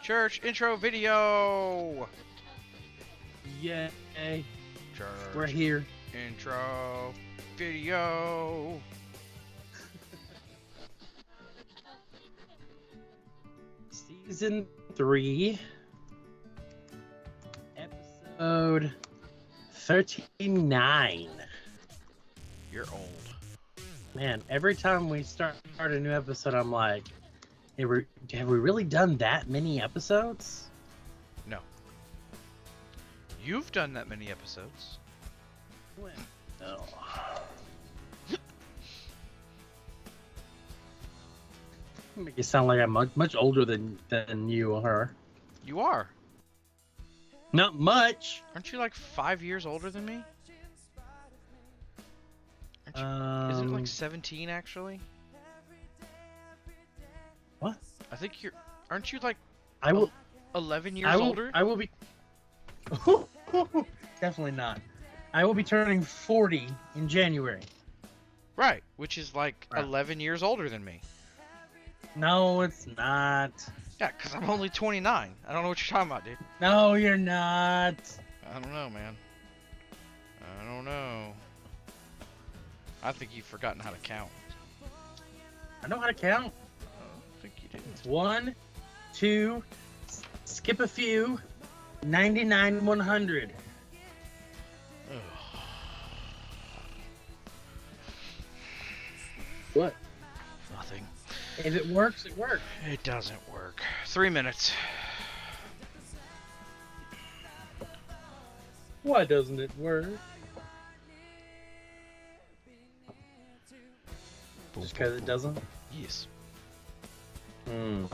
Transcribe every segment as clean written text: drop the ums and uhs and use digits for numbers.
Church intro video. Yay. Church We're here. intro video. Season 3. Episode 39. You're old. Man, every time we start a new episode, I'm like, have we really done that many episodes? No. You've done that many episodes. When? No. Make it sound like I'm much older than you are. You are. Not much. Aren't you like 5 years older than me? Isn't it like 17 actually? What? I think you're. Aren't you like? I will. 11 years older? I will be. Definitely not. I will be turning 40 in January. Right, which is like Right. 11 years older than me. No, it's not. Yeah, because I'm only 29. I don't know what you're talking about, dude. No, you're not. I don't know, man. I don't know. I think you've forgotten how to count. I know how to count. I think you did. It's 1, 2, skip a few, 99, 100. What? Nothing. If it works, it works. It doesn't work. 3 minutes. Why doesn't it work? Just because it doesn't? Yes. Hmm.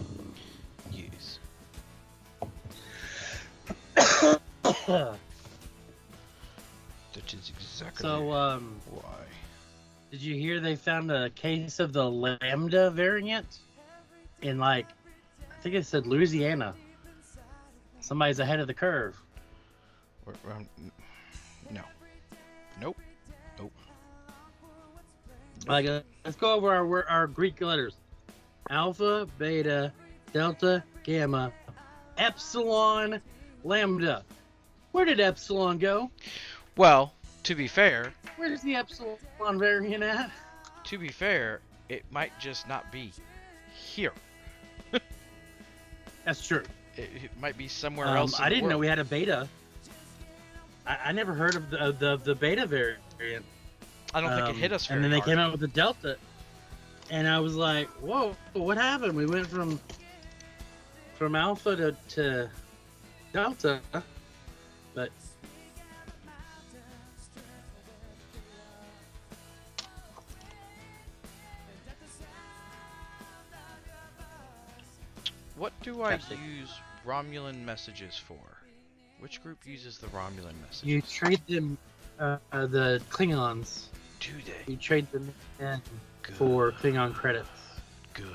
Yes. That is exactly So, why. did you hear they found a case of the Lambda variant in, like, I think it said Louisiana? Somebody's ahead of the curve. No. Nope. Nope. Like, let's go over our Greek letters: Alpha, Beta, Delta, Gamma, Epsilon, Lambda. Where did Epsilon go? Well, to be fair, Where's the Epsilon variant at? it might just not be here. That's true. It might be somewhere else. I didn't know we had a Beta. I never heard of the Beta variant. I don't think it hit us very And then they hard. came out with the Delta, and I was like, "Whoa, what happened? We went from Alpha to Delta." But What do I Pepsi. use Romulan messages for? Which group uses the Romulan messages? you trade them, the Klingons. Do they? You trade them in Good. for Klingon credits. Good.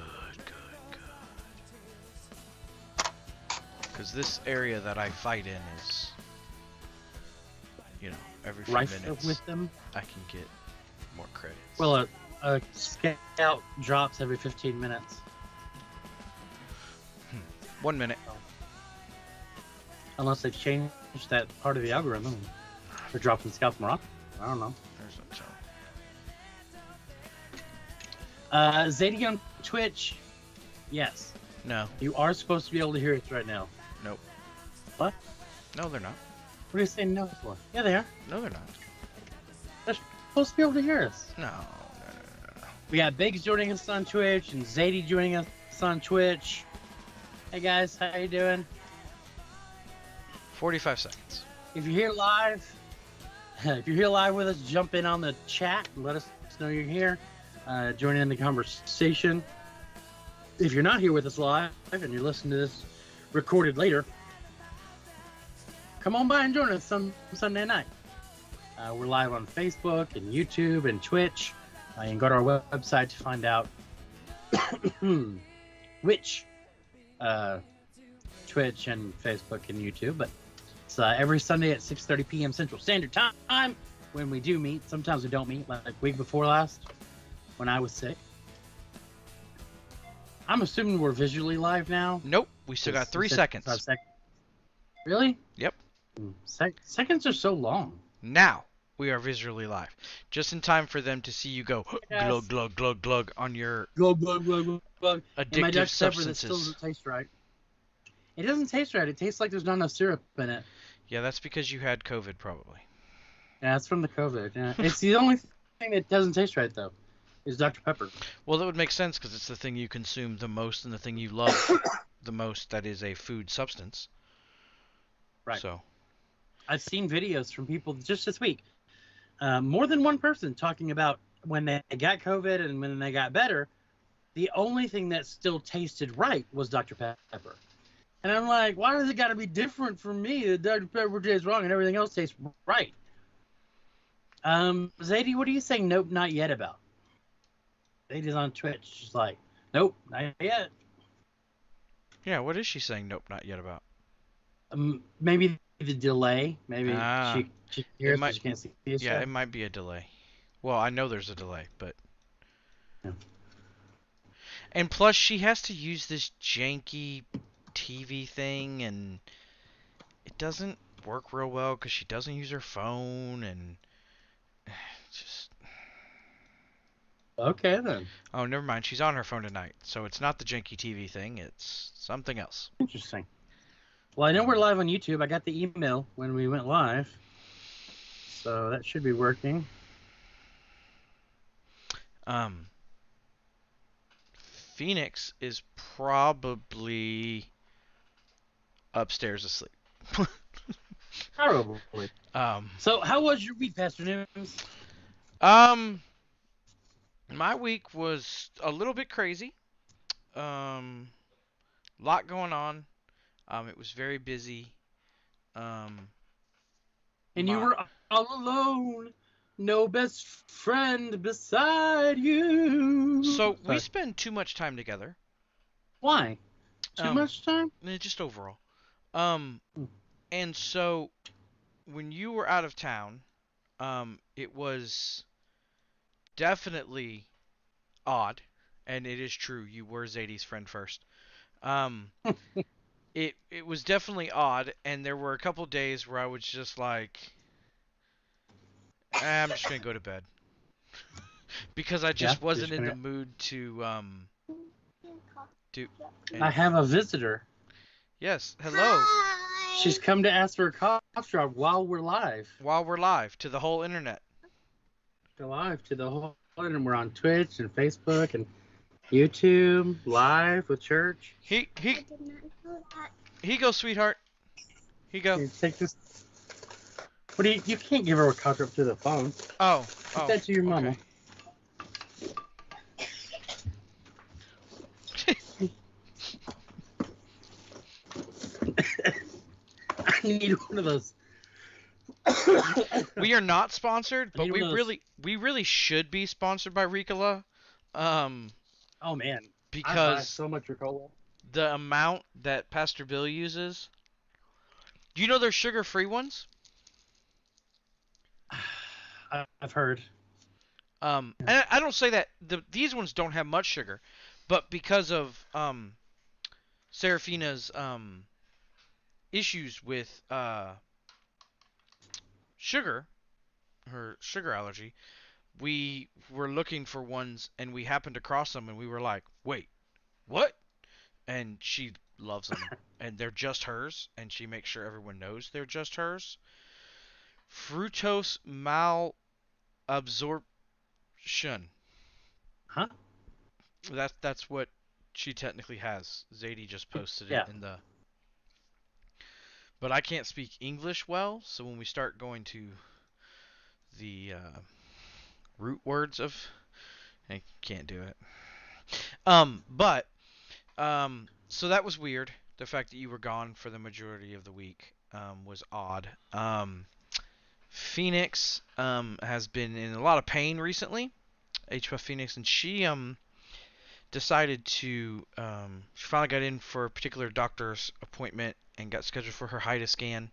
Because this area that I fight in is, every few Rife minutes with them. I can get more credits. Well, a scout drops every 15 minutes. 1 minute. Unless they've changed that part of the algorithm. They're dropping scouts more often. I don't know. There's no tell. Zadie on Twitch. Yes. No. You are supposed to be able to hear us right now. Nope. What? No, they're not. What are you saying no for? Yeah, they are. No, they're not. They're supposed to be able to hear us. No. We got Biggs joining us on Twitch and Zadie joining us on Twitch. Hey guys, how you doing? 45 seconds. If you're here live, with us, jump in on the chat and let us know you're here. Join in the conversation. If you're not here with us live and you're listening to this recorded later, come on by and join us some Sunday night. We're live on Facebook and YouTube and Twitch. You can go to our website to find out which Twitch and Facebook and YouTube. But it's every Sunday at 6:30 p.m. Central Standard Time when we do meet. Sometimes we don't meet, like week before last when I was sick. I'm assuming we're visually live now. Nope, we still got You 3 said 5 seconds. seconds. Really? Yep. Seconds are so long. Now we are visually live. Just in time for them to see you go glug, Yes. glug, glug, glug on your Glug, glug, glug, glug, glug. And my addictive Dr. Pepper that still substances. doesn't taste right. It doesn't taste right. It tastes like there's not enough syrup in it. Yeah, that's because you had COVID, probably. Yeah, it's from the COVID. Yeah. It's the only thing that doesn't taste right, though, is Dr. Pepper. Well, that would make sense because it's the thing you consume the most and the thing you love the most that is a food substance. Right. So. I've seen videos from people just this week, more than one person talking about when they got COVID and when they got better, the only thing that still tasted right was Dr. Pepper. And I'm like, why does it got to be different for me? The Dr. Pepper tastes wrong and everything else tastes right. Zadie, what are you saying nope, not yet about? Zadie's on Twitch. She's like, nope, not yet. Yeah, what is she saying nope, not yet about? Maybe the delay. Maybe she hears but she can't see us. Yeah, it might be a delay. Well, I know there's a delay, but... Yeah. And plus, she has to use this janky TV thing, and it doesn't work real well because she doesn't use her phone, and just... Okay, then. Oh, never mind. She's on her phone tonight, so it's not the janky TV thing. It's something else. Interesting. Well, I know we're live on YouTube. I got the email when we went live, so that should be working. Phoenix is probably upstairs asleep. Probably. So, how was your week, Pastor News? My week was a little bit crazy. Lot going on. It was very busy. And you were all alone. No best friend beside you. So we spend too much time together. Why? Too much time? Just overall. And so when you were out of town, it was definitely odd, and it is true. You were Zadie's friend first. It was definitely odd, and there were a couple days where I was just like, I'm just gonna go to bed because I just wasn't in the mood to do. I have a visitor. Yes, hello. Hi. She's come to ask for a cough drop while we're live. While we're live to the whole internet. Live to the whole internet. We're on Twitch and Facebook and YouTube live with church. He go, sweetheart. He go. Here, take this. What do you can't give her a cough drop through the phone. Oh. Give that to your mama. Okay. I need one of those. We are not sponsored, but we really should be sponsored by Ricola. Oh man, because I buy so much Ricola. The amount that Pastor Bill uses. Do you know there's sugar-free ones? I've heard. And I don't say that these ones don't have much sugar, but because of Serafina's issues with sugar, her sugar allergy, we were looking for ones and we happened across them and we were like, wait, what? And she loves them and they're just hers and she makes sure everyone knows they're just hers. Fructose malabsorption. Huh? That's what she technically has. Zadie just posted it in the... But I can't speak English well, so when we start going to the root words of... I can't do it. So that was weird. The fact that you were gone for the majority of the week was odd. Phoenix has been in a lot of pain recently. HF Phoenix, and she decided to... she finally got in for a particular doctor's appointment and got scheduled for her HIDA scan,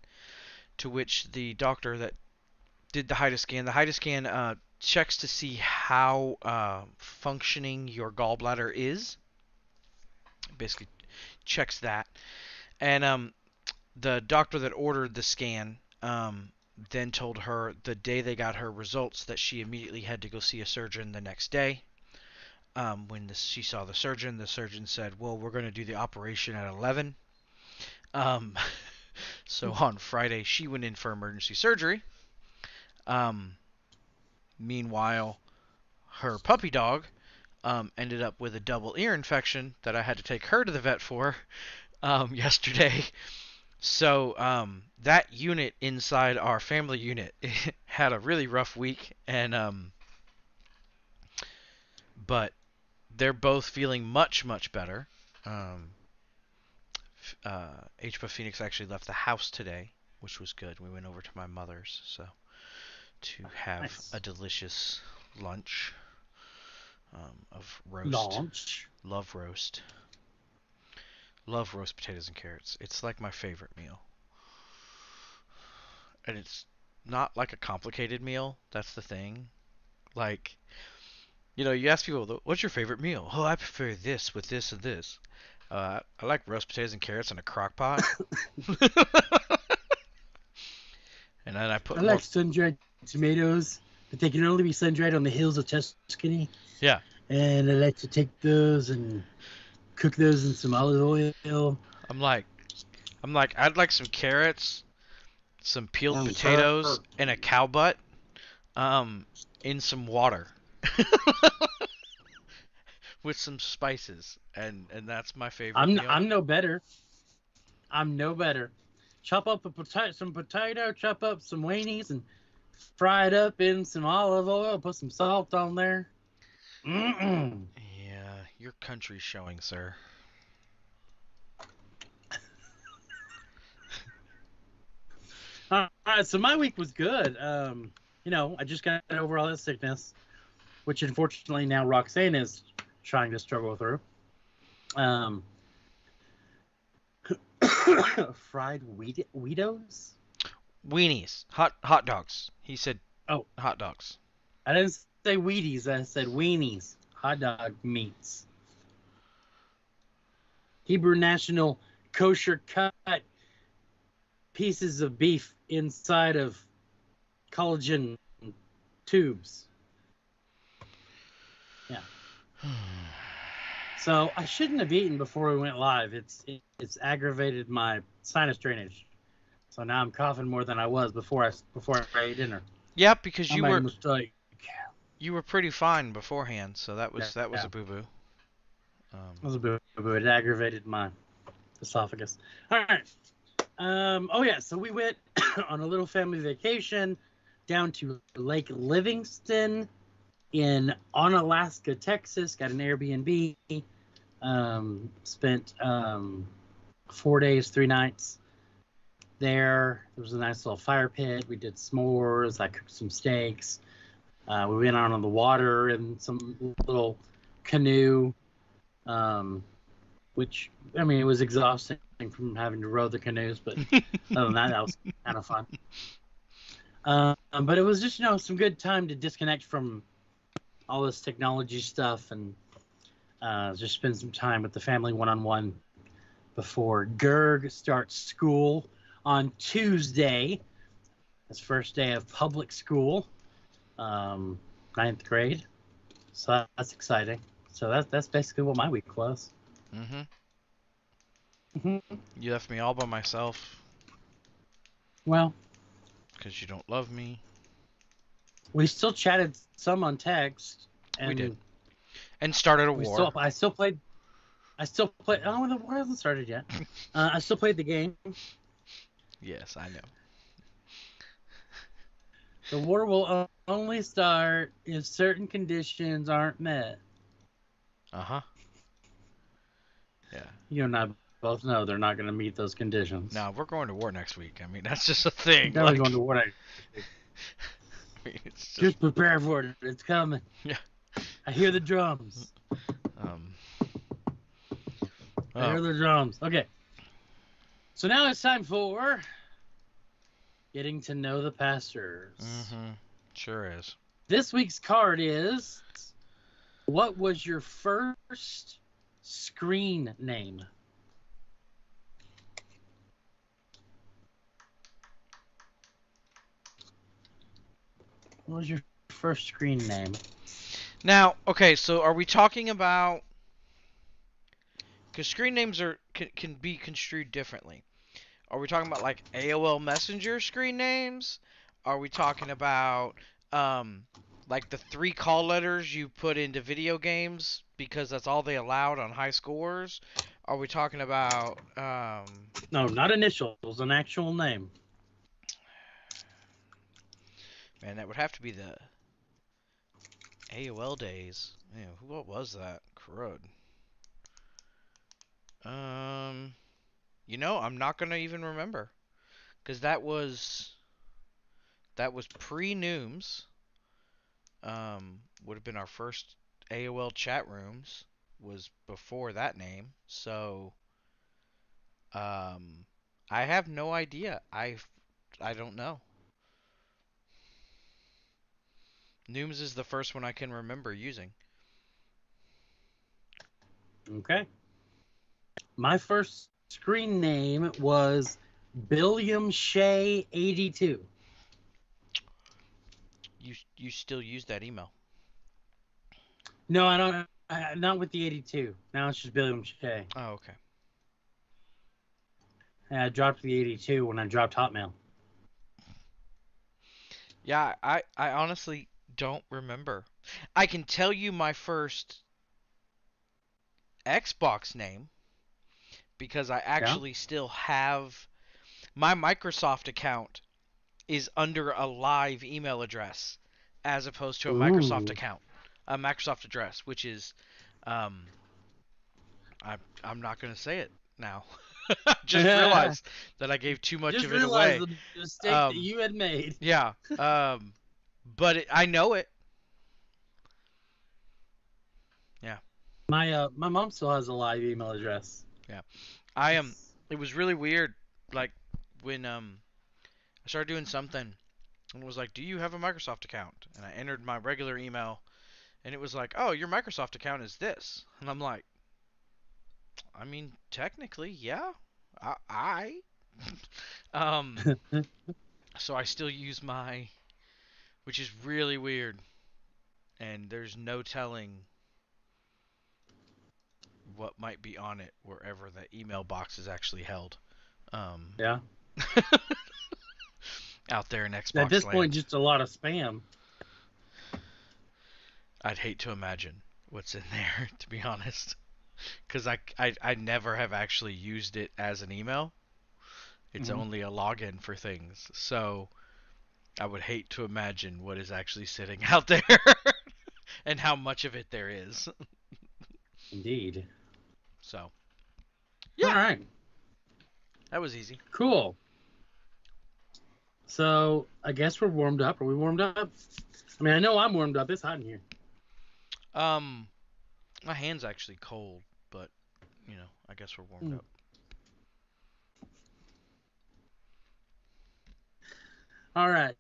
to which the doctor that did the HIDA scan checks to see how functioning your gallbladder is. basically checks that. And the doctor that ordered the scan then told her the day they got her results that she immediately had to go see a surgeon the next day. When she saw the surgeon said, "Well, we're going to do the operation at 11." Um, so on Friday, she went in for emergency surgery. Um, Meanwhile, her puppy dog ended up with a double ear infection that I had to take her to the vet for yesterday. So that unit inside our family unit had a really rough week, and but they're both feeling much better. Um, HBUF Phoenix actually left the house today, which was good. We went over to my mother's to have Nice. a delicious lunch of roast. Launch. Love roast. Love roast potatoes and carrots. It's like my favorite meal. And it's not like a complicated meal. That's the thing. Like, you ask people, what's your favorite meal? Oh, I prefer this with this and this. I like roast potatoes and carrots in a crock pot. And then I I put more. like sun-dried tomatoes, but they can only be sun-dried on the hills of Tuscany. Yeah. And I like to take those and cook those in some olive oil. I'm like, I'd like some carrots, some peeled Sure. potatoes, and a cow butt, in some water. With some spices, and that's my favorite meal. I'm no better. I'm no better. Chop up some potato, chop up some weenies, and fry it up in some olive oil. Put some salt on there. Mm-mm. Yeah, your country's showing, sir. All right, so my week was good. I just got over all that sickness, which unfortunately now Roxanne is trying to struggle through. Fried Weedos? Weenies, hot dogs. He said, Oh, hot dogs. I didn't say Wheaties. I said weenies. Hot dog meats. Hebrew National kosher cut pieces of beef inside of collagen tubes. Yeah. So I shouldn't have eaten before we went live. It's aggravated my sinus drainage. So now I'm coughing more than I was before I ate dinner. Yeah, because I made a mistake. You were pretty fine beforehand, so that was Yeah. a boo boo. It was a boo-boo. It aggravated my esophagus. All right. Oh yeah. So we went on a little family vacation down to Lake Livingston in Onalaska, Texas. Got an Airbnb. Spent 4 days, 3 nights there. There was a nice little fire pit. We did s'mores. I cooked some steaks. We went out on the water in some little canoe, which, I mean, it was exhausting from having to row the canoes, but other than that was kind of fun. But it was just, some good time to disconnect from all this technology stuff and just spend some time with the family one-on-one before Gerg starts school on Tuesday. His first day of public school, 9th grade. So that's exciting. So that's basically what my week was. You left me all by myself. Well, because you don't love me. We still chatted some on text. And we did. And started a war. I still played. Oh, the war hasn't started yet. I still played the game. Yes, I know. The war will only start if certain conditions aren't met. Uh-huh. Yeah. You and I both know they're not going to meet those conditions. No, we're going to war next week. I mean, that's just a thing. We're going to war next week. I mean, it's just prepare for it. It's coming. Yeah. I hear the drums. I hear the drums. Okay. So now it's time for getting to know the pastors. Sure is. This week's card is, what was your first screen name? What was your first screen name? Now, okay, so are we talking about... Because screen names can be construed differently. Are we talking about like AOL Messenger screen names? Are we talking about like the 3 call letters you put into video games because that's all they allowed on high scores? Are we talking about No, not initials, an actual name. man, that would have to be the AOL days. Man, what was that? Crud. You know, I'm not gonna even remember because that was pre-Nooms. Would have been our first AOL chat rooms was before that name. So, um, I have no idea. I don't know. Nooms is the first one I can remember using. Okay. My first screen name was Billiam Shea 82. You still use that email? No, I don't. Not with the 82. Now it's just Billiam Shea. Oh, okay. I dropped the 82 when I dropped Hotmail. Yeah, I honestly don't remember. I can tell you my first Xbox name because I Yeah. actually still have my Microsoft account is under a live email address as opposed to a Microsoft Ooh. account, a Microsoft address, which is, um, I'm not gonna say it now. Just realized that I gave too much Just of it realized away. the mistake that Um, you had made. yeah. But I know it. Yeah. My mom still has a live email address. Yeah. I am. It's, It was really weird, like when I started doing something and it was like, "Do you have a Microsoft account?" And I entered my regular email and it was like, "Oh, your Microsoft account is this." And I'm like, I mean, technically, yeah. I um so I still use my, which is really weird, and there's no telling what might be on it wherever the email box is actually held. Um yeah. out there in At Xbox this point, land. just a lot of spam. I'd hate to imagine what's in there, to be honest, because I never have actually used it as an email. It's Mhm. only a login for things. So I would hate to imagine what is actually sitting out there and how much of it there is. Indeed. So, All yeah, right. that was easy. Cool. So I guess we're warmed up. Are we warmed up? I mean, I know I'm warmed up. It's hot in here. Um, my hand's actually cold, but I guess we're warmed Mm. up. All right.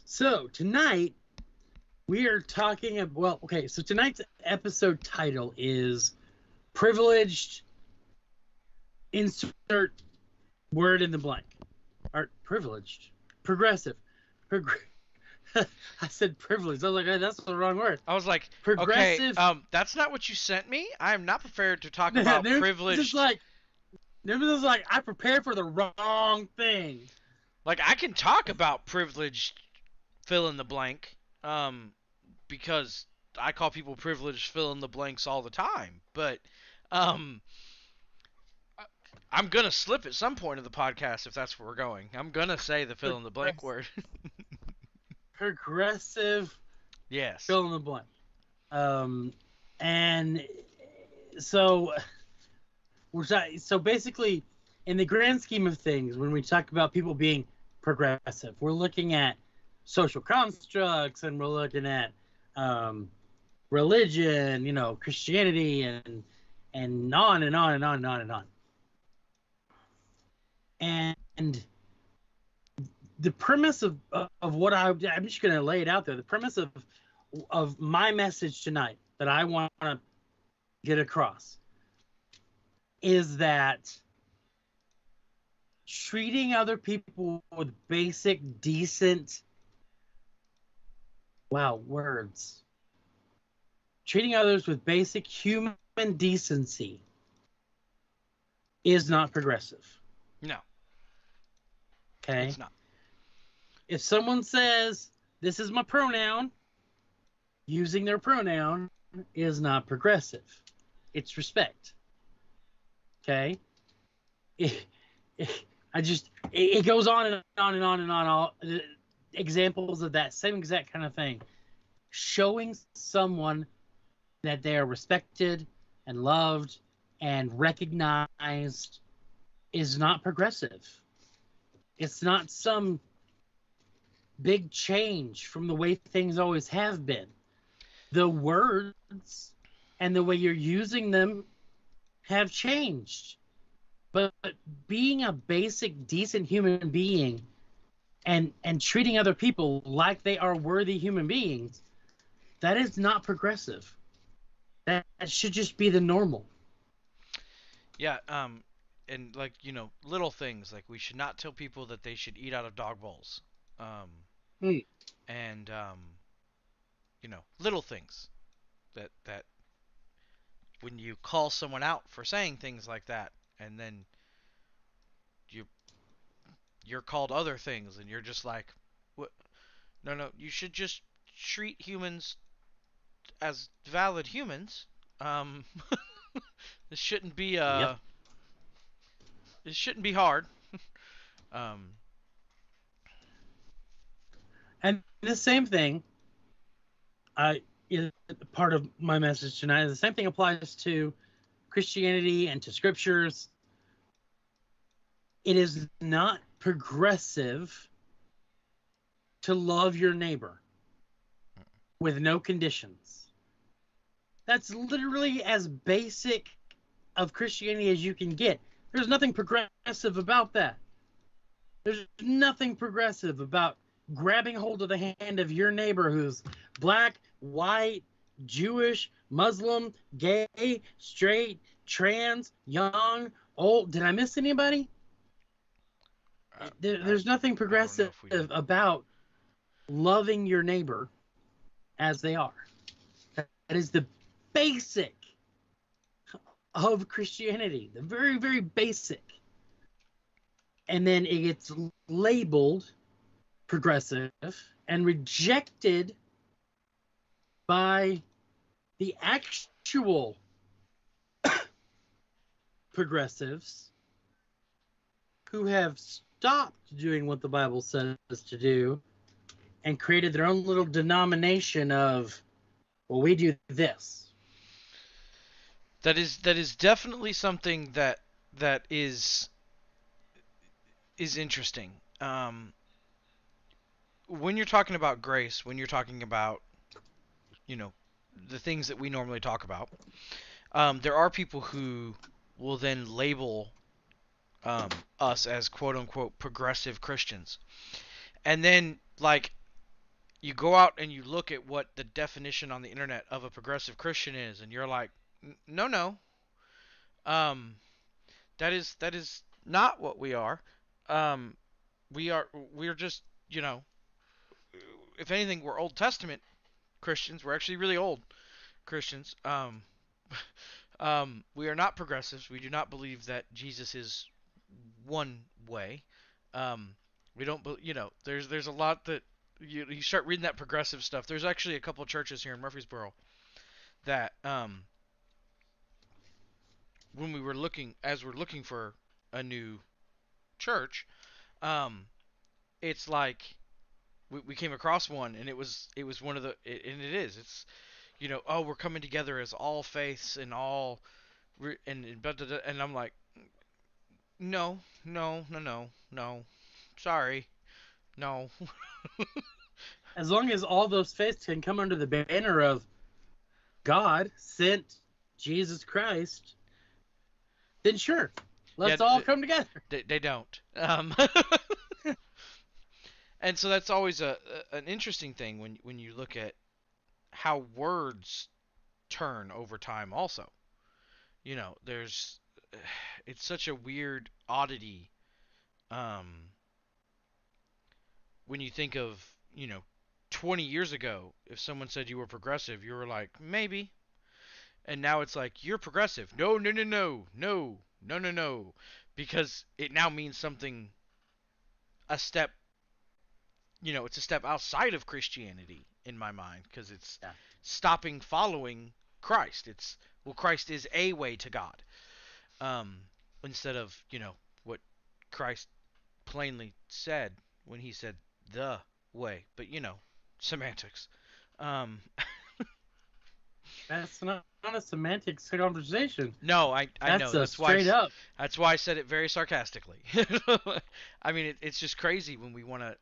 So tonight we are talking. Well, okay. So tonight's episode title is "Privileged." Insert word in the blank. Or privileged, progressive. I said privileged. I was like, hey, that's the wrong word. I was like, okay, Progressive. that's not what you sent me. I am not prepared to talk about There's just privileged. like, I prepared for the wrong thing. Like, I can talk about privileged fill in the blank, because I call people privileged fill in the blanks all the time. But, um, I'm gonna slip at some point of the podcast if that's where we're going. I'm gonna say the fill in the blank word. Progressive Yes. fill in the blank. And so so basically, in the grand scheme of things, when we talk about people being progressive, we're looking at social constructs and we're looking at religion, Christianity, and on and on and on and on and on. And the premise of what I'm just going to lay it out there. The premise of my message tonight that I want to get across is that treating other people with basic, decent, words. Treating others with basic human decency is not progressive. No, Okay? it's not. If someone says, this is my pronoun, using their pronoun is not progressive. It's respect. Okay? It, it goes on and on and on and on. All examples of that same exact kind of thing. Showing someone that they are respected and loved and recognized is not progressive. It's not some big change from the way things always have been. The words and the way you're using them have changed. But being a basic, decent human being and treating other people like they are worthy human beings, that is not progressive. That should just be the normal. Yeah, and like, little things like we should not tell people that they should eat out of dog bowls. Um, Mm. and little things that when you call someone out for saying things like that, and then you you're called other things, and you're just like, what? No, no, you should just treat humans as valid humans. Um, this shouldn't be Yep. this shouldn't be hard. Um, And the same thing, is part of my message tonight. The same thing applies to Christianity and to scriptures. It is not progressive to love your neighbor with no conditions. That's literally as basic of Christianity as you can get. There's nothing progressive about that. There's nothing progressive about grabbing hold of the hand of your neighbor who's black, white, Jewish, Muslim, gay, straight, trans, young, old. Did I miss anybody? There's nothing I don't know progressive if we did. about loving your neighbor as they are. That is the basic of Christianity, the very, very basic. And then it gets labeled progressive and rejected by the actual progressives who have stopped doing what the Bible says to do and created their own little denomination of, well, we do this. That is definitely something that is interesting. When you're talking about grace, when you're talking about you know the things that we normally talk about, there are people who will then label us as quote unquote progressive Christians, and then like you go out and you look at what the definition on the internet of a progressive Christian is, and you're like, no, no, um, that is not what we are. Um, we're just if anything, we're Old Testament Christians. We're actually really old Christians. We are not progressives. We do not believe that Jesus is one way. Um, we don't, there's a lot that you start reading that progressive stuff. There's actually a couple churches here in Murfreesboro that when as we're looking for a new church, um, it's like we came across one, and it was one of and it is it's oh, we're coming together as all faiths and all and I'm like, no, no, no, no, no, sorry, no. As long as all those faiths can come under the banner of God sent Jesus Christ, then sure, Yeah, let's all come together. they don't. And so that's always an interesting thing when you look at how words turn over time also. there's it's such a weird oddity um, when you think of 20 years ago, if someone said you were progressive, you were like, maybe. And now it's like, you're progressive. No, no, no, no, no, no, no, no. Because it now means something, a step, it's a step outside of Christianity in my mind, because it's Yeah. stopping following Christ. Well, Christ is a way to God. Um, Instead of, what Christ plainly said when he said the way. But, semantics. Um, That's not a semantics conversation. No, I That's know. a straight up. That's why I said it very sarcastically. I mean, it's just crazy when we want to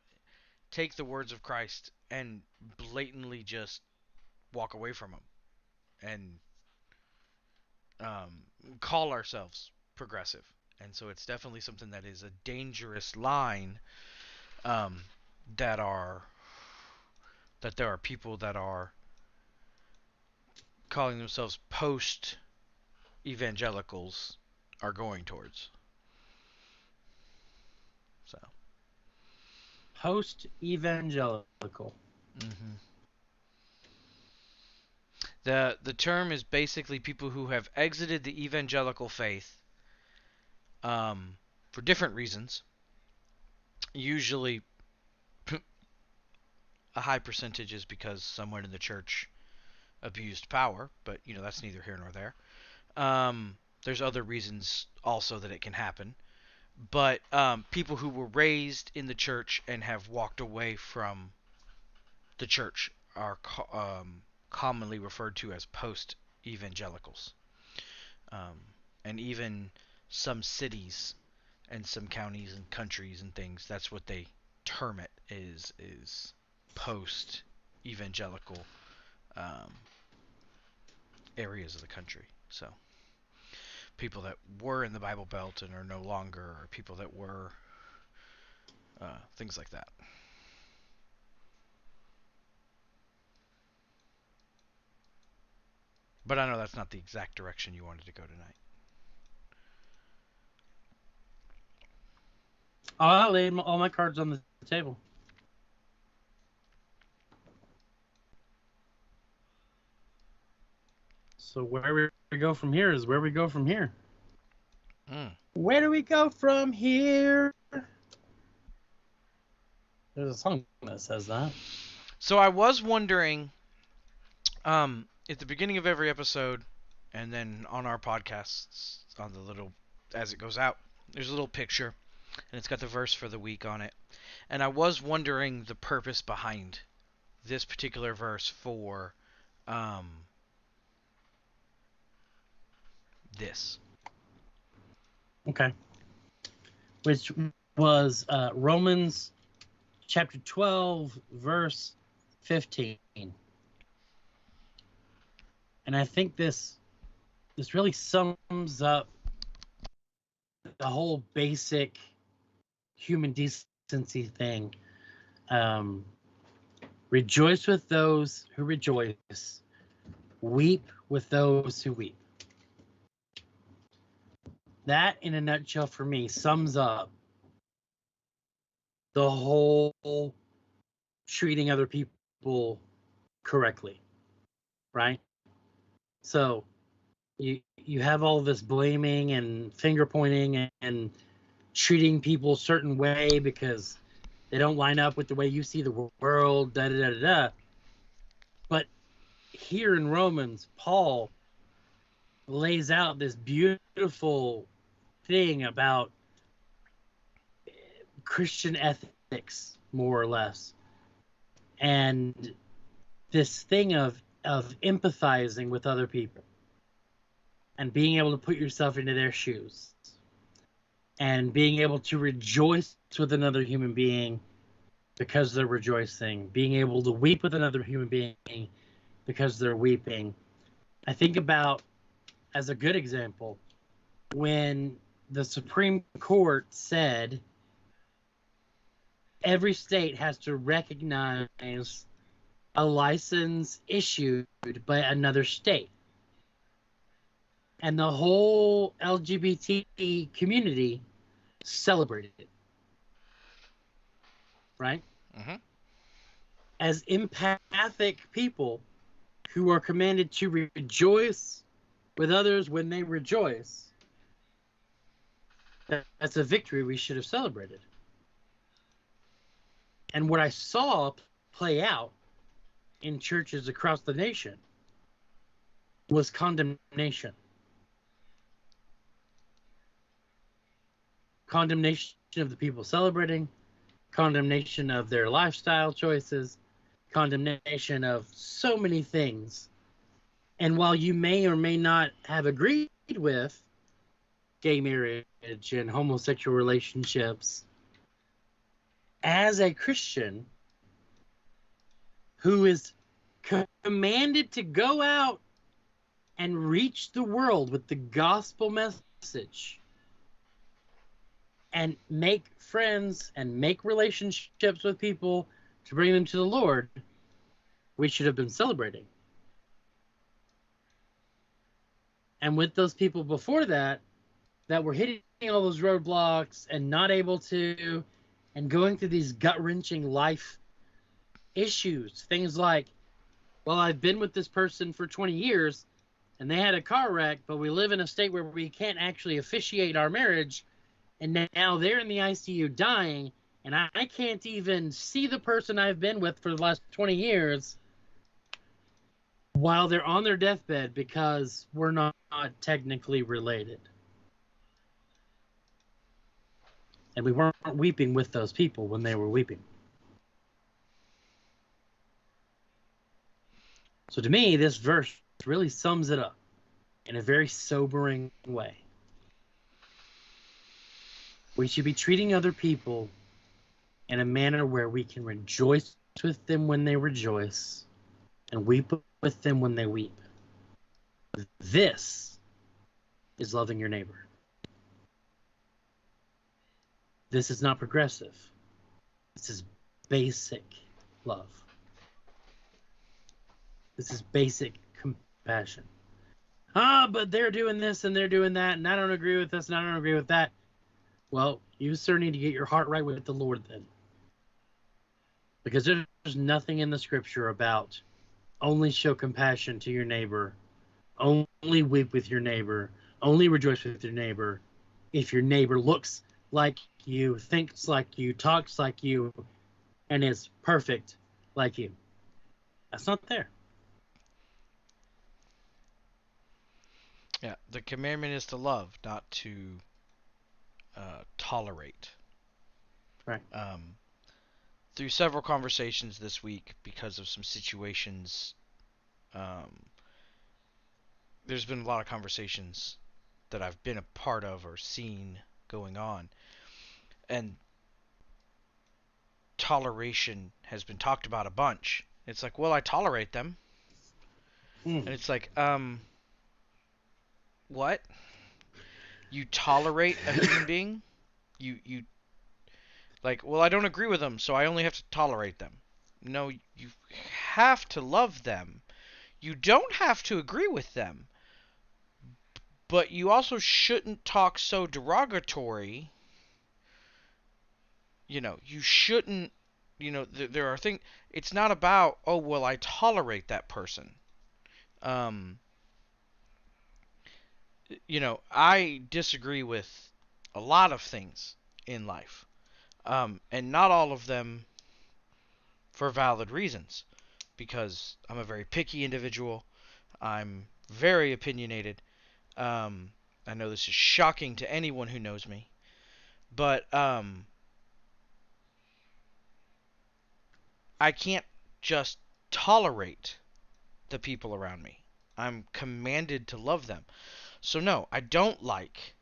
take the words of Christ and blatantly just walk away from them and um, call ourselves progressive. And so it's definitely something that is a dangerous line. Um, that are that there are people that are calling themselves post evangelicals are going towards. So. Post evangelical. hmm the term is basically people who have exited the evangelical faith for different reasons. Usually, a high percentage is because someone in the church abused power, but that's neither here nor there. There's other reasons also that it can happen, but people who were raised in the church and have walked away from the church are commonly referred to as post evangelicals. Um, and even some cities and some counties and countries and things, that's what they term it, is post evangelical um, areas of the country. So people that were in the Bible Belt and are no longer, or people that were things like that. But I know that's not the exact direction you wanted to go tonight. I laid all my cards on the table. So where we go from here is where we go from here. Mm. Where do we go from here? There's a song that says that. So I was wondering, at the beginning of every episode, and then on our podcasts, on the little, as it goes out, there's a little picture, and it's got the verse for the week on it. And I was wondering the purpose behind this particular verse for this. Okay. Which was Romans chapter 12, verse 15. And I think this really sums up the whole basic human decency thing. Rejoice with those who rejoice. Weep with those who weep. That, in a nutshell, for me, sums up the whole treating other people correctly, right? So you have all this blaming and finger pointing and treating people a certain way because they don't line up with the way you see the world, da da da da. But here in Romans, Paul lays out this beautiful thing about Christian ethics, more or less, and this thing of empathizing with other people and being able to put yourself into their shoes and being able to rejoice with another human being because they're rejoicing, being able to weep with another human being because they're weeping. I think about, as a good example, when the Supreme Court said every state has to recognize a license issued by another state. and the whole LGBT community celebrated it, right? Mhm. As empathic people who are commanded to rejoice with others when they rejoice, that's a victory we should have celebrated. And what I saw play out in churches across the nation was condemnation. Condemnation of the people celebrating, condemnation of their lifestyle choices, condemnation of so many things. And while you may or may not have agreed with gay marriage and homosexual relationships, as a Christian who is commanded to go out and reach the world with the gospel message and make friends and make relationships with people to bring them to the Lord, we should have been celebrating. And with those people before that, that were hitting all those roadblocks and not able to, and going through these gut-wrenching life issues, things like, well, I've been with this person for 20 years and they had a car wreck, but we live in a state where we can't actually officiate our marriage, and now they're in the ICU dying, and I can't even see the person I've been with for the last 20 years while they're on their deathbed because we're not technically related. And we weren't weeping with those people when they were weeping. So to me, this verse really sums it up in a very sobering way. We should be treating other people in a manner where we can rejoice with them when they rejoice and weep with them when they weep. This is loving your neighbor. This is not progressive. This is basic love. This is basic compassion. But they're doing this and they're doing that, and I don't agree with this and I don't agree with that. Well, you, sir, need to get your heart right with the Lord then. Because there's nothing in the scripture about only show compassion to your neighbor, only weep with your neighbor, only rejoice with your neighbor if your neighbor looks like you, thinks like you, talks like you, and is perfect like you. That's not there. Yeah, the commandment is to love, not to tolerate. Right. Through several conversations this week, because of some situations, there's been a lot of conversations that I've been a part of or seen going on, and toleration has been talked about a bunch. It's like, well, I tolerate them, and it's like, what? You tolerate a human being? You like, well, I don't agree with them, so I only have to tolerate them. No, you have to love them. You don't have to agree with them. But you also shouldn't talk so derogatory. You shouldn't, there are things, it's not about, oh, well, I tolerate that person. Um, I disagree with a lot of things in life. And not all of them for valid reasons. Because I'm a very picky individual. I'm very opinionated. I know this is shocking to anyone who knows me. But I can't just tolerate the people around me. I'm commanded to love them. So no, I don't like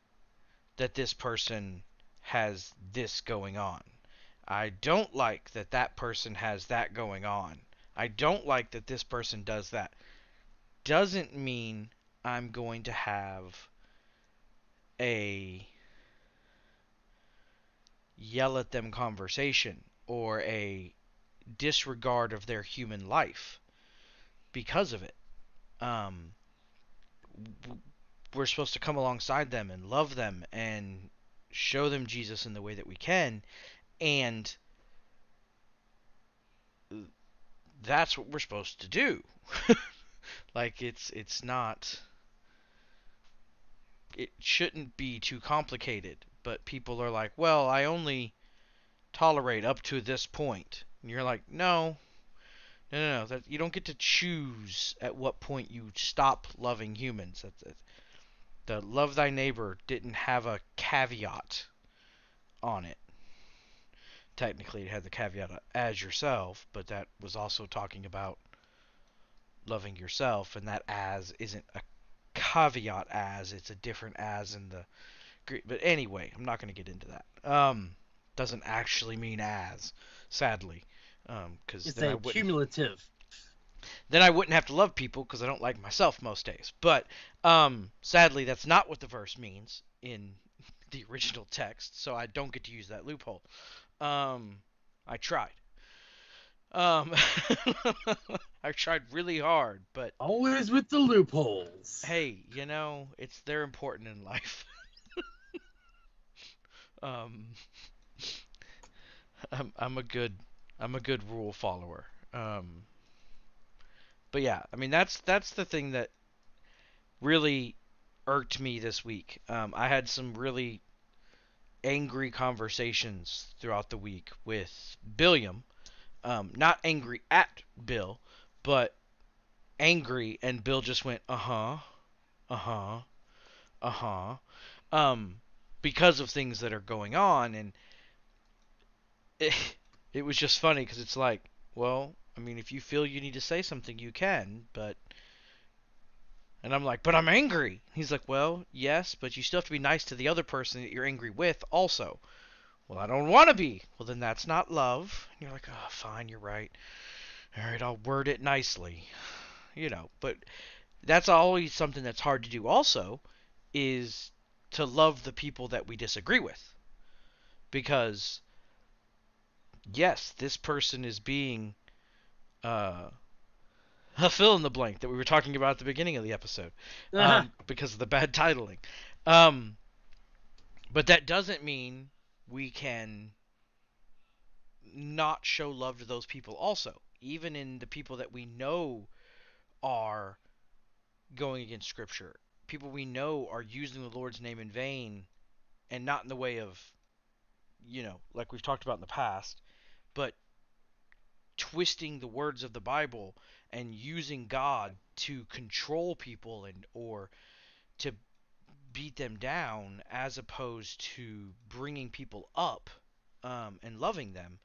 that this person has this going on. I don't like that that person has that going on. I don't like that this person does that. Doesn't mean I'm going to have a yell at them conversation or a disregard of their human life because of it. Um, we're supposed to come alongside them and love them and show them Jesus in the way that we can, and that's what we're supposed to do. Like it's not, it shouldn't be too complicated, but people are like, "Well, I only tolerate up to this point." And you're like, "No. No, that you don't get to choose at what point you stop loving humans. The love thy neighbor didn't have a caveat on it. Technically, it had the caveat as yourself, but that was also talking about loving yourself, and that as isn't a caveat as, it's a different as in the Greek. But anyway, I'm not going to get into that. Doesn't actually mean as, sadly, because It's a cumulative. then I wouldn't have to love people because I don't like myself most days. But sadly, that's not what the verse means in the original text, so I don't get to use that loophole. I tried. Um, I tried really hard, but Always with the loopholes. hey, they're important in life. um, I'm a good rule follower. But yeah, I mean that's the thing that really irked me this week. I had some really angry conversations throughout the week with Billiam. Not angry at Bill, but angry, and Bill just went, uh-huh, uh-huh, uh-huh, um, because of things that are going on, and it, it was just funny, because it's like, well, I mean, if you feel you need to say something, you can, but, and I'm like, but I'm angry. He's like, well, yes, but you still have to be nice to the other person that you're angry with also. Well, I don't want to be. Well, then that's not love. And you're like, oh, fine, you're right. All right, I'll word it nicely. But that's always something that's hard to do also, is to love the people that we disagree with. Because, yes, this person is being uh, a fill in the blank that we were talking about at the beginning of the episode, because of the bad titling. Um, but that doesn't mean we can not show love to those people also, even in the people that we know are going against Scripture. People we know are using the Lord's name in vain, and not in the way of, like we've talked about in the past, but twisting the words of the Bible and using God to control people and or to beat them down, as opposed to bringing people up, and loving them.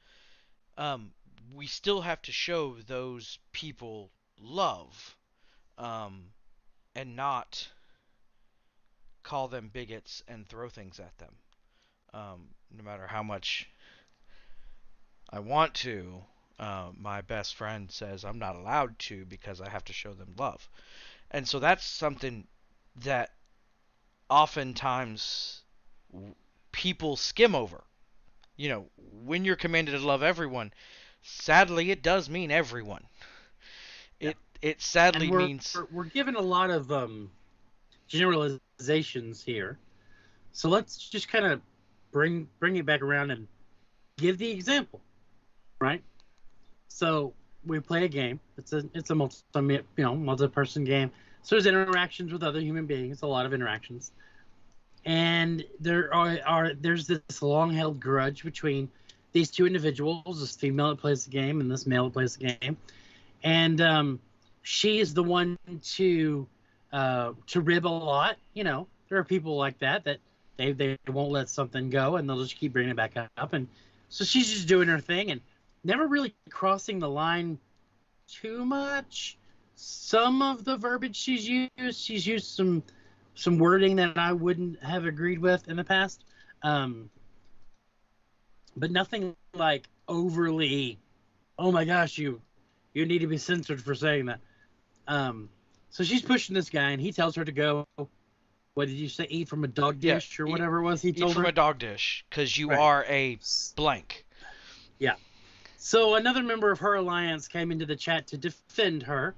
Um, we still have to show those people love, um, and not call them bigots and throw things at them. No matter how much I want to, my best friend says I'm not allowed to because I have to show them love. And so that's something that oftentimes people skim over. When you're commanded to love everyone, sadly, it does mean everyone. Yeah. It sadly and means we're given a lot of generalizations here. So let's just kind of bring it back around and give the example, right? So we play a game. It's a multi-person game. So there's interactions with other human beings, a lot of interactions, and there's this long-held grudge between these two individuals, this female that plays the game and this male that plays the game, and she is the one to rib a lot. There are people like that they won't let something go, and they'll just keep bringing it back up, and so she's just doing her thing and never really crossing the line too much. Some of the verbiage she's used some wording that I wouldn't have agreed with in the past, but nothing like overly, oh my gosh, you need to be censored for saying that. So she's pushing this guy, and he tells her to go. What did you say? Eat from a dog dish, or whatever it was he told her? Eat from a dog dish, because you are a blank. Yeah. So another member of her alliance came into the chat to defend her,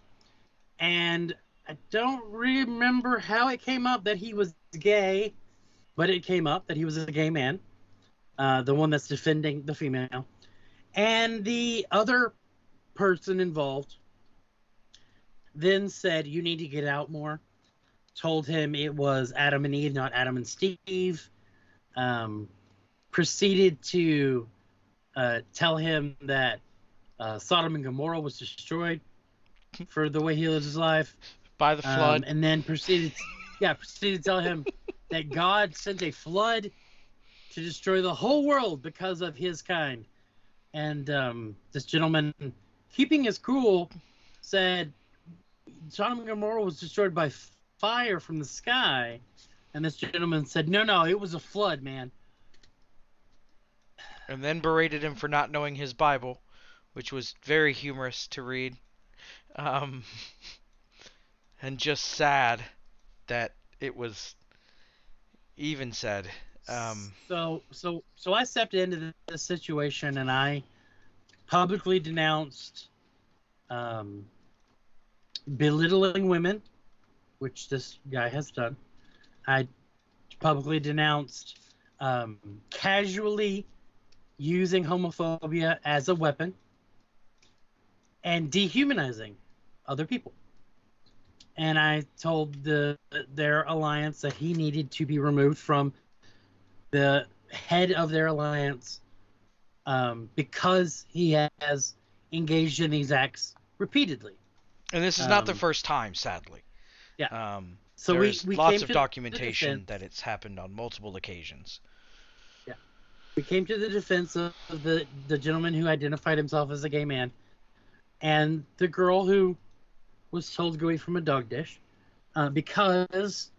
and I don't remember how it came up that he was gay, but it came up that he was a gay man, the one that's defending the female. And the other person involved then said, "You need to get out more." Told him it was Adam and Eve, not Adam and Steve. Um, Proceeded to tell him that Sodom and Gomorrah was destroyed for the way he lived his life. By the flood. And then proceeded to tell him that God sent a flood to destroy the whole world because of his kind. And this gentleman, keeping his cool, said Sodom and Gomorrah was destroyed by fire from the sky. And this gentleman said, no, it was a flood, man. And then berated him for not knowing his Bible, which was very humorous to read. Um, and just sad that it was even said. So I stepped into this situation and I publicly denounced belittling women, which this guy has done. I publicly denounced casually using homophobia as a weapon and dehumanizing other people. And I told their alliance that he needed to be removed from the head of their alliance because he has engaged in these acts repeatedly. And this is not the first time, sadly. Yeah. So there's we lots came of to documentation that it's happened on multiple occasions. Yeah. We came to the defense of the gentleman who identified himself as a gay man and the girl who was told to go eat from a dog dish because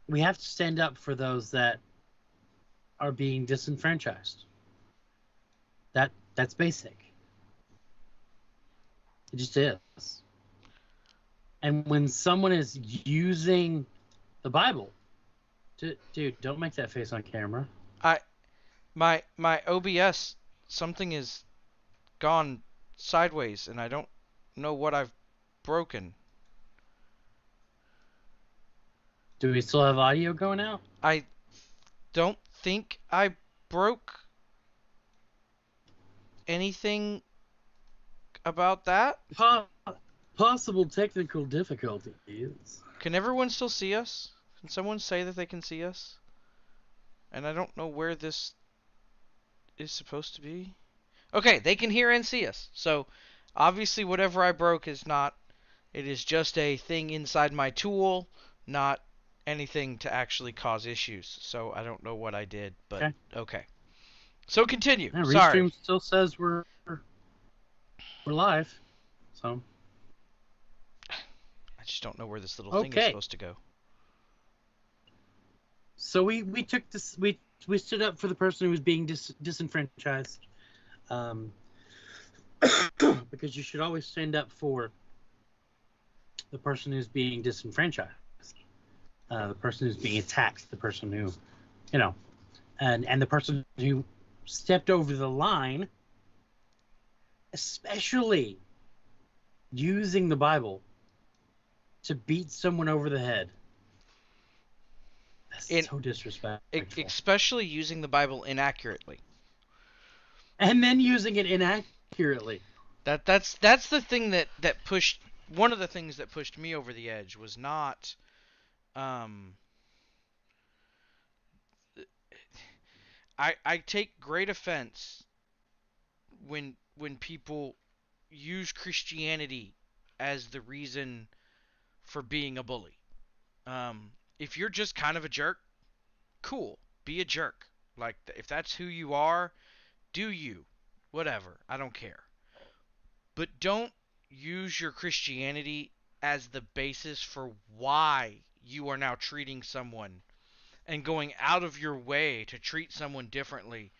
we have to stand up for those that are being disenfranchised. That's basic. It just is. And when someone is using the Bible, dude, don't make that face on camera. My OBS, something is gone sideways, and I don't know what I've broken. Do we still have audio going out? I don't think I broke anything about that. Possible technical difficulties. Can everyone still see us? Can someone say that they can see us? And I don't know where this is supposed to be. Okay, they can hear and see us. So, obviously whatever I broke is not... It is just a thing inside my tool, not anything to actually cause issues. So, I don't know what I did, but okay. So, continue. Yeah, Sorry. Restream still says we're live. So... I just don't know where this little thing is supposed to go. So we took this, we stood up for the person who was being disenfranchised, because you should always stand up for the person who's being disenfranchised, the person who's being attacked, the person who, and the person who stepped over the line, especially using the Bible to beat someone over the head. That's so disrespectful. Especially using the Bible inaccurately. And then using it inaccurately. That's the thing that pushed... One of the things that pushed me over the edge was not... I take great offense when people use Christianity as the reason for being a bully. If you're just kind of a jerk, cool, be a jerk. Like, if that's who you are, do you. Whatever, I don't care. But don't use your Christianity as the basis for why you are now treating someone and going out of your way to treat someone differently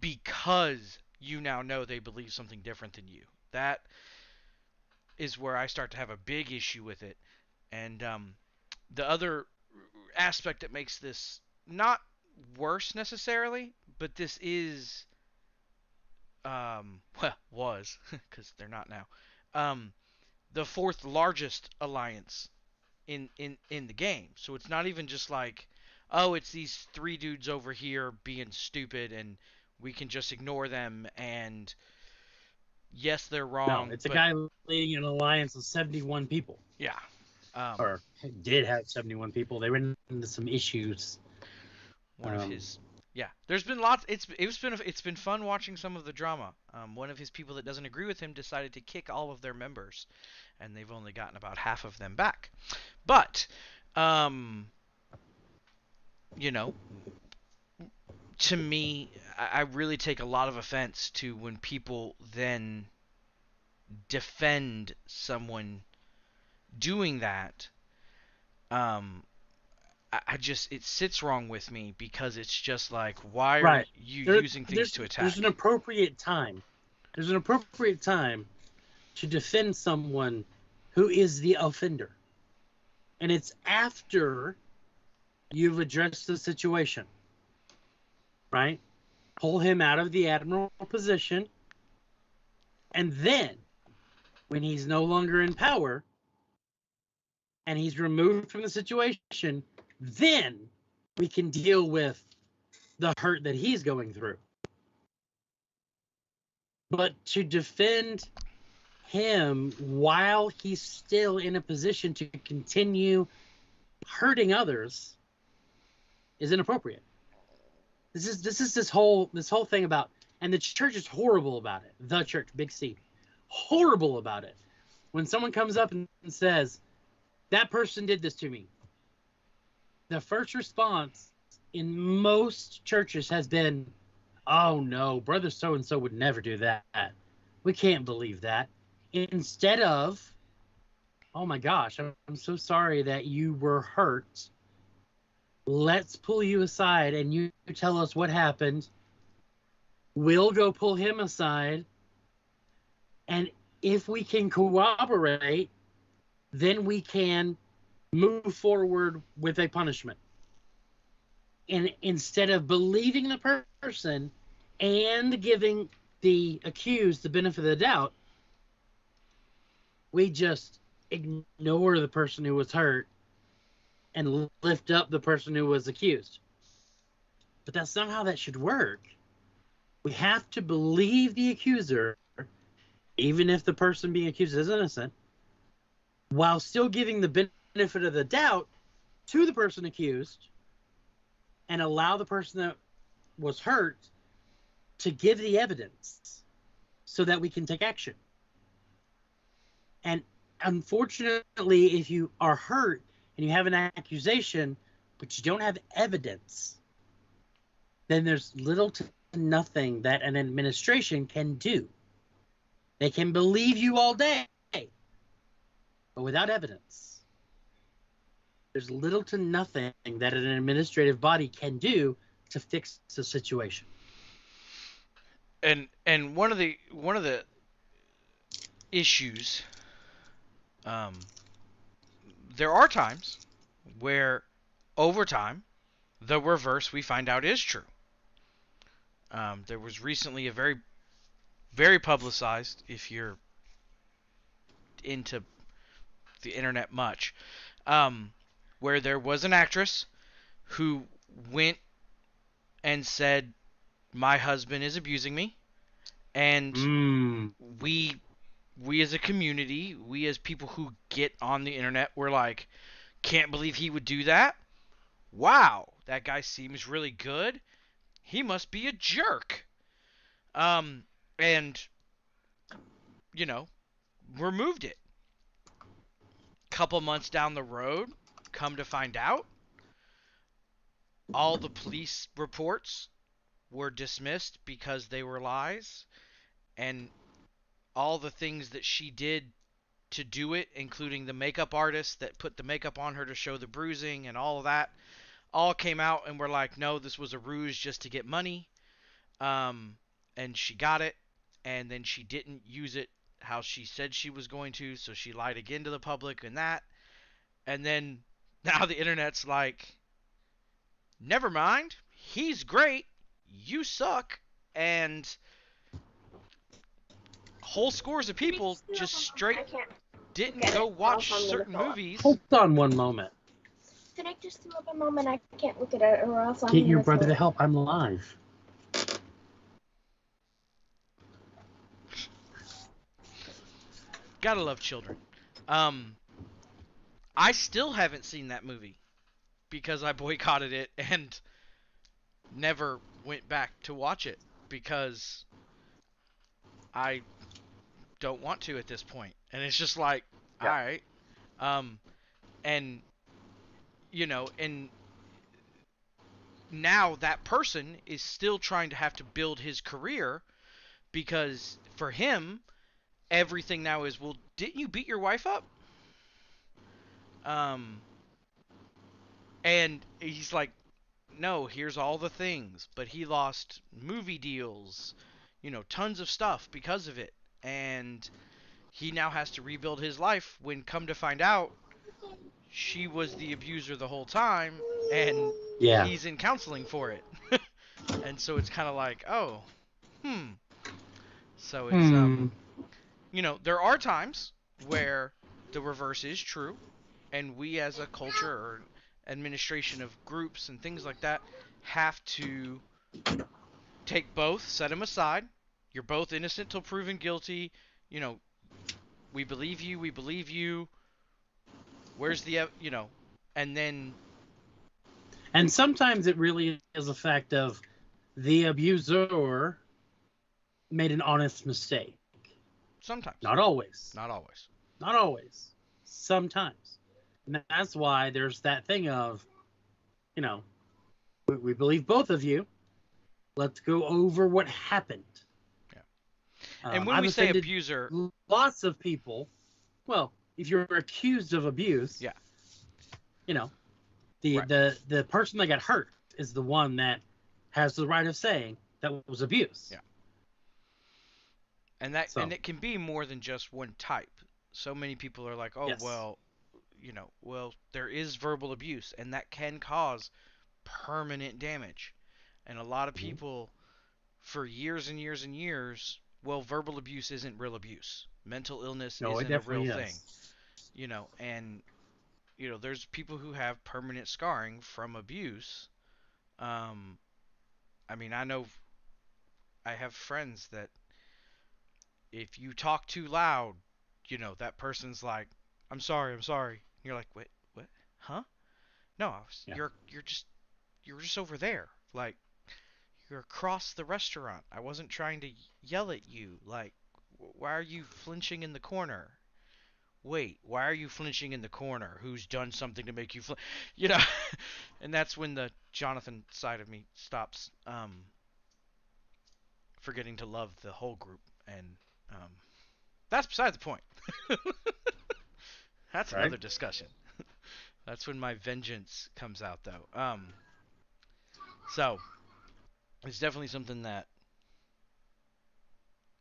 because you now know they believe something different than you. That is where I start to have a big issue with it. And the other aspect that makes this not worse necessarily, but this is, was, because they're not now, um, the fourth largest alliance in the game. So it's not even just like, oh, it's these three dudes over here being stupid and we can just ignore them, and yes, they're No, wrong, it's a but guy leading an alliance of 71 people, yeah. or did have 71 people. They ran into some issues. One of his, yeah, there's been lots. It's been fun watching some of the drama. One of his people that doesn't agree with him decided to kick all of their members, and they've only gotten about half of them back. But um you know, to me, I really take a lot of offense to when people then defend someone doing that. um I just, it sits wrong with me because it's just like, why are Right. you There, using things there's to there's an attack? appropriate time. There's an appropriate time to defend someone who is the offender. And it's after you've addressed the situation, right? Pull him out of the admiral position. And then, when he's no longer in power and he's removed from the situation, then we can deal with the hurt that he's going through. But to defend him while he's still in a position to continue hurting others is inappropriate. This whole thing about, and the church is horrible about it. The church, big C, horrible about it. When someone comes up and says, that person did this to me, the first response in most churches has been, oh no, brother so and so would never do that. We can't believe that. Instead of, oh my gosh, I'm so sorry that you were hurt. Let's pull you aside and you tell us what happened. We'll go pull him aside. And if we can cooperate, then we can move forward with a punishment. And instead of believing the person and giving the accused the benefit of the doubt, we just ignore the person who was hurt and lift up the person who was accused. But that's not how that should work. We have to believe the accuser, even if the person being accused is innocent, while still giving the benefit of the doubt to the person accused, and allow the person that was hurt to give the evidence so that we can take action. And unfortunately, if you are hurt and you have an accusation, but you don't have evidence, then there's little to nothing that an administration can do. They can believe you all day, but without evidence, there's little to nothing that an administrative body can do to fix the situation. And one of the issues, there are times where over time the reverse we find out is true. There was recently a very, very publicized, if you're into the internet much, where there was an actress who went and said, my husband is abusing me, and we as a community, we as people who get on the internet, were like, can't believe he would do that. Wow, that guy seems really good. He must be a jerk. And you know, removed it. Couple months down the road, come to find out, all the police reports were dismissed because they were lies, and all the things that she did to do it, including the makeup artist that put the makeup on her to show the bruising and all of that, all came out and were like, no, this was a ruse just to get money. And she got it, and then she didn't use it how she said she was going to, so she lied again to the public and that. And then now the internet's like, never mind, he's great, you suck. And whole scores of people just straight I can't didn't get go it, watch else I'm gonna certain throw up. movies. Hold on one moment. Could I just throw up a moment? I can't look at it, or else I'm Get your gonna brother throw to up. help. I'm live. Gotta love children. I still haven't seen that movie because I boycotted it and never went back to watch it because I don't want to at this point. And it's just like, Yeah. all right. And and now that person is still trying to have to build his career because for him everything now is, well, didn't you beat your wife up? And he's like, no, here's all the things, but he lost movie deals, tons of stuff because of it, and he now has to rebuild his life when come to find out she was the abuser the whole time and Yeah. he's in counseling for it. And so it's kind of like, oh, so it's there are times where the reverse is true, and we as a culture or administration of groups and things like that have to take both, set them aside. You're both innocent till proven guilty. We believe you. We believe you. Where's the, and then. And sometimes it really is a fact of the abuser made an honest mistake. Sometimes. Not always. Not always. Not always. Sometimes. And that's why there's that thing of, we believe both of you. Let's go over what happened. Yeah. And when we say abuser, lots of people, well, if you're accused of abuse, yeah, the person that got hurt is the one that has the right of saying that was abuse. Yeah. And and it can be more than just one type. So many people are like, oh, yes. well, there is verbal abuse, and that can cause permanent damage. And a lot of people, for years and years and years, well, verbal abuse isn't real abuse. Mental illness isn't a real thing. And there's people who have permanent scarring from abuse. I mean, I know I have friends that if you talk too loud, that person's like, I'm sorry. And you're like, wait, what? Huh? No, you're just over there. Like, you're across the restaurant. I wasn't trying to yell at you. Like, why are you flinching in the corner? Wait, why are you flinching in the corner? Who's done something to make you flinch? And that's when the Jonathan side of me stops forgetting to love the whole group, and that's beside the point. That's another discussion. That's when my vengeance comes out, though. So it's definitely something that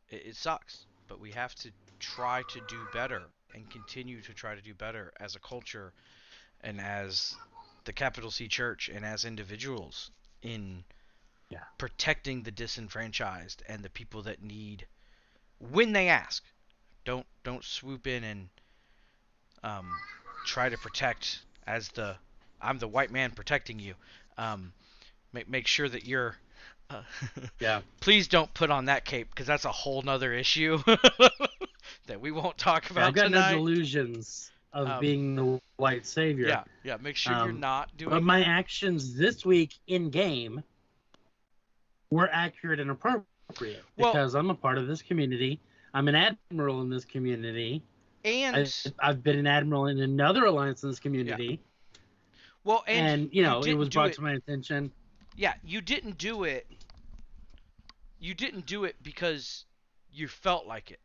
it sucks, but we have to try to do better and continue to try to do better as a culture and as the capital C Church and as individuals in protecting the disenfranchised and the people that need, when they ask. Don't swoop in and try to protect as I'm the white man protecting you. Make sure that you're please don't put on that cape, because that's a whole nother issue that we won't talk about I've got tonight. no delusions of being the white savior. Yeah. Make sure you're not doing. But my actions this week in game were accurate and appropriate because I'm a part of this community. I'm an admiral in this community, and I've been an admiral in another alliance in this community. Yeah. Well, and it was brought to my attention. Yeah, you didn't do it. You didn't do it because you felt like it.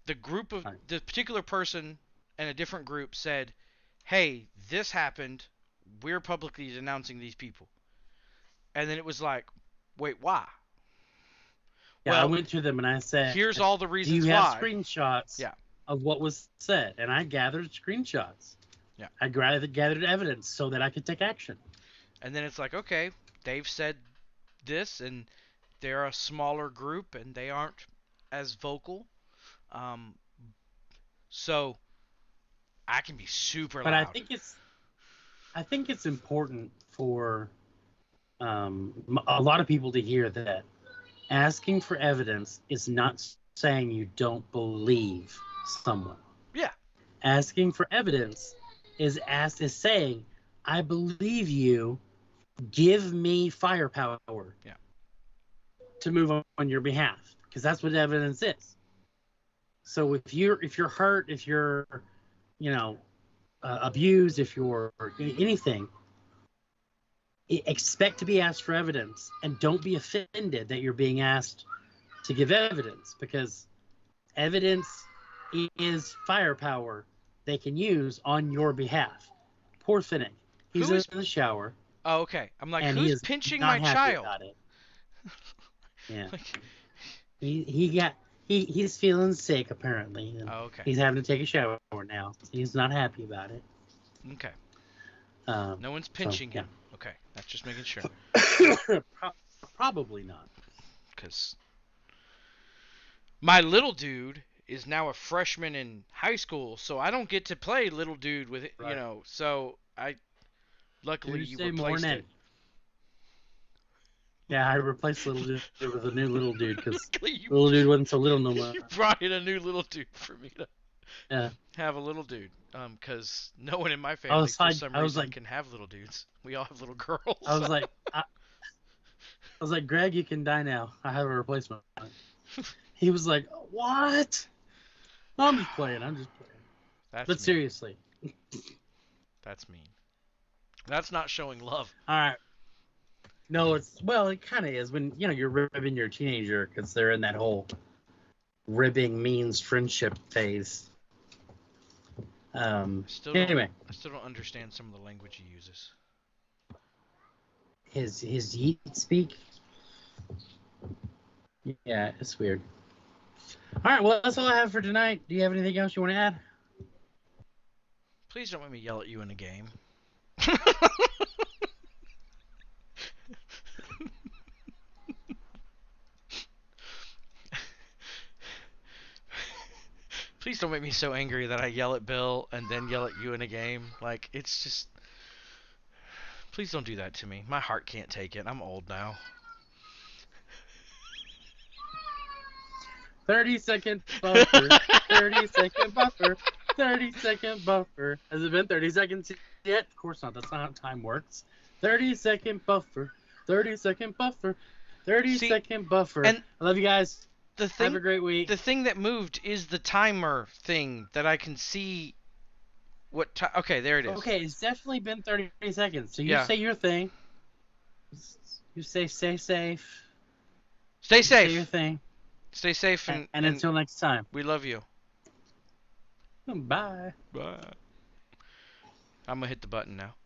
The particular person and a different group said, "Hey, this happened. We're publicly denouncing these people." And then it was like, "Wait, why?" Yeah, well, I went to them and I said, "Here's all the reasons why." Do you have screenshots of what was said? And I gathered screenshots. Yeah. I gathered evidence so that I could take action. And then it's like, okay, they've said this, and they're a smaller group, and they aren't as vocal. So I can be super But loud. I think it's important for a lot of people to hear that asking for evidence is not saying you don't believe someone. Yeah. Asking for evidence is saying, I believe you. Give me firepower. Yeah. To move on your behalf, because that's what evidence is. So if you're hurt, if you're, abused, if you're anything, expect to be asked for evidence, and don't be offended that you're being asked to give evidence, because evidence is firepower they can use on your behalf. Poor Finnick. He's in the shower. Oh, okay. I'm like, and who's pinching not my happy child? About it. Yeah. Like, he's feeling sick apparently. And oh, okay. He's having to take a shower now. He's not happy about it. Okay. No one's pinching him. Okay, that's just making sure. Probably not. Because my little dude is now a freshman in high school, so I don't get to play little dude with it, Right. So luckily Tuesday you replaced morning. it. Yeah, I replaced little dude with a new little dude because you, little dude wasn't so little no more. You brought in a new little dude for me to Yeah. have a little dude. Because no one in my family for some reason like, can have little dudes. We all have little girls. I was like, Greg, you can die now. I have a replacement. He was like, what? No, I'm just playing. But mean. seriously. That's mean. That's not showing love. All right. No, it kind of is when you're ribbing your teenager because they're in that whole ribbing means friendship phase. Anyway, I still don't understand some of the language he uses. His yeet speak. Yeah, it's weird. All right, well, that's all I have for tonight. Do you have anything else you want to add? Please don't let me yell at you in a game. Please don't make me so angry that I yell at Bill and then yell at you in a game. Like, it's just... Please don't do that to me. My heart can't take it. I'm old now. 30-second buffer. 30-second buffer. 30-second buffer. Has it been 30 seconds yet? Of course not. That's not how time works. 30-second buffer. 30-second buffer. 30-second buffer. And I love you guys. Have a great week. The thing that moved is the timer thing that I can see what time. Okay, there it is. Okay, it's definitely been 30 seconds. So you say your thing. You say stay safe. Stay safe. Say your thing. Stay safe and until next time. We love you. Bye. Bye. I'm gonna hit the button now.